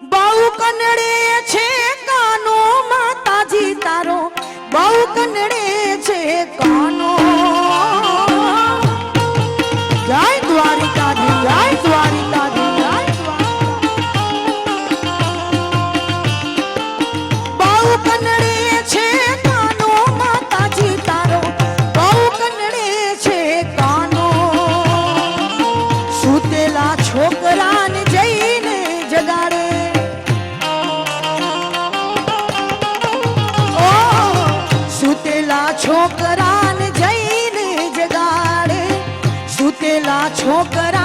બહુ કનડે છે કાનો માતાજી તારો બહુ કનડે છે કાનો જય દ્વારિકાધી જય દ્વારિકાધી જય બહુ કનડે છે કાનો માતાજી તારો બહુ કનડે છે કાનો સુતેલા છોકરાને જઈને જગાડે છોકરાને જઈને જગાડે સુતેલા છોકરા